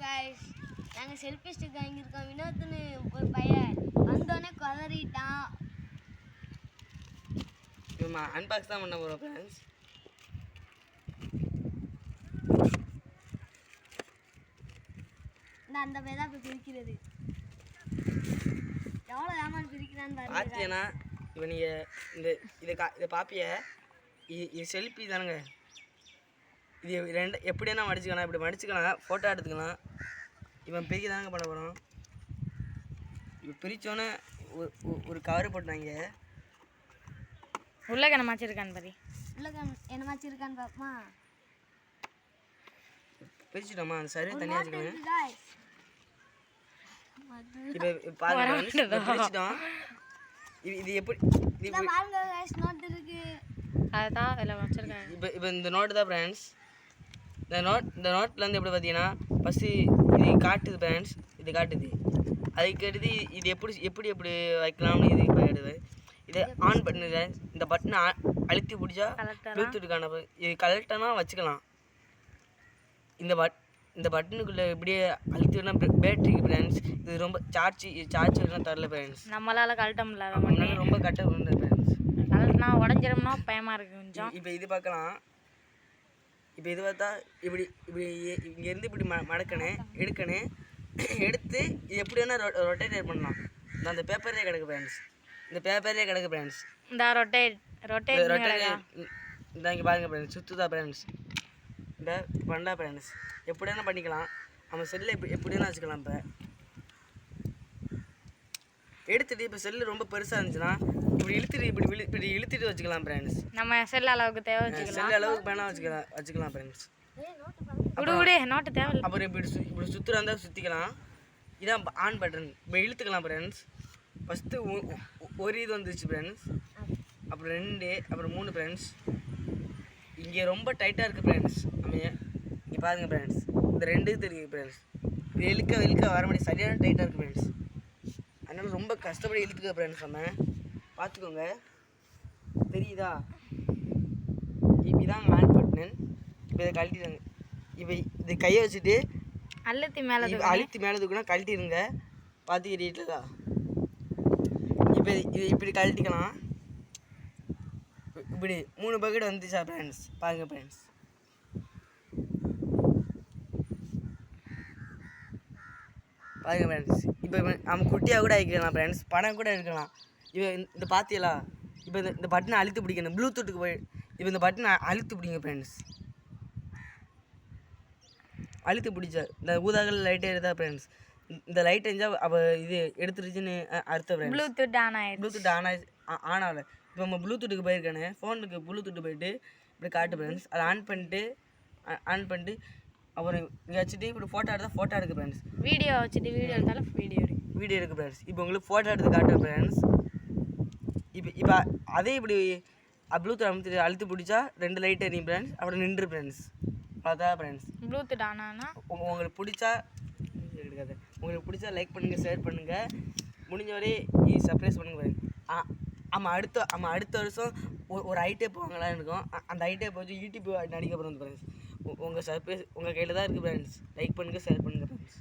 Guys நாங்கள் selfie stick வாங்கியிருக்கோம். வினோத்னு ஒரு பையன் வந்தோடனே கதறிட்டான். நம்ம அன்பாக்ஸ் தான் பண்ண போகிறோம் ஃப்ரெண்ட்ஸ். அந்த பேர் தான் இப்போ பிரிக்கிறது. எவ்வளோ ஏமாந்து பிரிக்கிறான்னு பாருங்க. பார்த்தீங்கன்னா இப்போ நீங்கள் இதை பாப்பிய இது செல்ஃபி தானுங்க. இது ரெண்டு எப்படி என்ன மடிச்சுக்கலாம், இப்படி மடிச்சுக்கலாம், ஃபோட்டோ எடுத்துக்கலாம். இவன் பிரிக்க தாங்க பண்ண போகிறோம். இப்போ பிரித்தோன்னே ஒரு கவர் போட்டாங்க. உள்ள என்ன மாச்சிருக்கான்னு பாரு. உள்ள என்ன மாச்சிருக்கான்னு பாப்பமா. பிரிச்சுட்டோமா, அந்த சரி தனியாக வச்சுக்கோங்க. இப்போ பாருங்க பிரிச்சுட்டோம். இது எப்படி பாருங்க गाइस, நோட் இருக்கு. அதான் எல்லாம் வச்சிருக்காங்க. இப்போ இந்த நோட்டு தான் ஃப்ரெண்ட்ஸ். இந்த நோட்லேருந்து எப்படி பார்த்தீங்கன்னா ஃபஸ்ட்டு இது காட்டுது ஃப்ரெண்ட்ஸ். இது காட்டுது. அதுக்கு அடுத்து இது எப்படி வைக்கலாம்னு இது காட்டுது. இதை ஆன் பண்ணுங்க. இந்த பட்டனை அழுத்தி பிடிச்சா ப்ளூடூத்துக்கான இது கலெக்டானா வச்சுக்கலாம். இந்த பட்டனுக்குள்ளே இப்படியே அழுத்தி விடலாம். பேட்டரிக்கு ஃப்ரெண்ட்ஸ் இது ரொம்ப சார்ஜ் எல்லாம் தரல ஃப்ரெண்ட்ஸ். நம்மளால் கழட்ட முடியல. ரொம்ப கட்ட முடியல ஃப்ரெண்ட்ஸ். கழட்டினா உடஞ்சிரும்னா பயமாக இருக்குது கொஞ்சம். இப்போ இது பார்க்கலாம். இப்போ இது பார்த்தா இப்படி இங்கேருந்து இப்படி எடுக்கணும். எடுத்து இது எப்படி வேணால் ரொட்டேட் பண்ணலாம். நான் அந்த பேப்பர்லேயே கிடக்கு ஃப்ரெண்ட்ஸ். இந்த ரொட்டேட் இந்த இங்கே பாருங்கள் ஃப்ரெண்ட்ஸ், சுற்றுதா ஃப்ரெண்ட்ஸ். இந்த பண்ணா ஃப்ரெண்ட்ஸ் எப்படி வேணால் பண்ணிக்கலாம். நம்ம செல்லை எப்படி வேணால் வச்சுக்கலாம். இப்போ எடுத்துகிட்டு இப்போ செல்லு ரொம்ப பெருசாக இருந்துச்சுன்னா இப்படி இழுத்துட்டு வச்சுக்கலாம் ஃப்ரெண்ட்ஸ். நம்ம செல் அளவுக்கு தேவை வச்சுக்கலாம். செல் அளவுக்கு வேணால் வச்சுக்கலாம் ஃப்ரெண்ட்ஸ். நோட்டு தேவை. அப்புறம் இப்படி சுற்றுறா இருந்தால் சுற்றிக்கலாம். இதான் ஆன் பட்டன். இப்போ இழுத்துக்கலாம் ஃப்ரெண்ட்ஸ். ஃபஸ்ட்டு ஒரு இது வந்துருச்சு ஃப்ரெண்ட்ஸ். அப்புறம் 2, அப்புறம் 3 ஃப்ரெண்ட்ஸ். இங்கே ரொம்ப டைட்டாக இருக்குது ஃப்ரெண்ட்ஸ். நம்ம இங்கே பாருங்கள் ஃப்ரெண்ட்ஸ், இந்த 2 தெரியுது ஃப்ரெண்ட்ஸ். இது இழுக்க வர முடியும். சரியான டைட்டாக இருக்குது ஃப்ரெண்ட்ஸ். அதனால ரொம்ப கஷ்டப்படி இழுத்துக்க ஃப்ரெண்ட்ஸ். நம்ம பார்த்துக்கோங்க, தெரியுதா? இப்படிதான் ஆன் பட்டன். இப்போ இதை கழட்டிடுங்க. இப்போ இது கையை வச்சுட்டு அழுத்தி மேலே தூக்கினா கழட்டிடுங்க. பார்த்துக்கிட்டீங்களா? இப்போ இது இப்படி கழட்டிக்கலாம். இப்படி 3 பக்கெட் வந்துச்சா ஃப்ரெண்ட்ஸ்? பாருங்கள் ஃப்ரெண்ட்ஸ். பாருங்கள் ஃப்ரெண்ட்ஸ். இப்போ நம்ம குட்டியாக கூட ஆகிக்கலாம் ஃப்ரெண்ட்ஸ். பணம் கூட இருக்கலாம். இப்போ இந்த பார்த்தீங்களா? இப்போ இந்த பட்டனை அழுத்தி பிடிக்கணும். ப்ளூடூத்துக்கு போய் இப்போ இந்த பட்டனை அழுத்தி பிடிங்க ஃப்ரெண்ட்ஸ். அழுத்தி பிடிச்சா இந்த ஊதாகல் லைட்டே எடுத்தா ஃப்ரெண்ட்ஸ். இந்த லைட் எரிஞ்சா இது எடுத்துருச்சுன்னு அர்த்தம் ஃப்ரெண்ட்ஸ். ப்ளூடூத் ஆன் ஆகலை. இப்போ நம்ம ப்ளூடூத்துக்கு போயிருக்கானே, ஃபோனுக்கு ப்ளூடூத்து போயிட்டு இப்படி காட்டு ஃப்ரெண்ட்ஸ். அதை ஆன் பண்ணிட்டு அப்புறம் இங்கே வச்சுட்டு இப்படி ஃபோட்டோ எடுத்தால் ஃபோட்டோ எடுக்கு ஃப்ரெண்ட்ஸ். வீடியோ வச்சுட்டு வீடியோ எடுத்தாலும் வீடியோ இருக்குது ஃப்ரெண்ட்ஸ். இப்போ உங்களுக்கு ஃபோட்டோ எடுத்து காட்டுறேன் ஃப்ரெண்ட்ஸ். இப்போ அதே இப்படி ப்ளூடூத் அழுத்தி பிடிச்சா 2 லைட் எரியும் ஃப்ரெண்ட்ஸ். அப்புறம் நின்று ஃப்ரெண்ட்ஸ். அதான் ஃப்ரெண்ட்ஸ். ப்ளூடூத் ஆனா உங்களுக்கு பிடிச்சா லைக் பண்ணுங்கள், ஷேர் பண்ணுங்கள். முடிஞ்ச வரை சர்ப்ரைஸ் பண்ணுங்க. நம்ம அடுத்த வருஷம் ஒரு ஐடேப் வாங்கலாம்னு இருக்கோம். அந்த ஐடேப் வச்சு யூடியூப் நடிக்க போகிறோம் ஃப்ரெண்ட்ஸ். உங்கள் சர்ப்ரைஸ் உங்கள் கையில் தான் இருக்குது ஃப்ரெண்ட்ஸ். லைக் பண்ணுங்கள், ஷேர் பண்ணுங்கள் ஃப்ரெண்ட்ஸ்.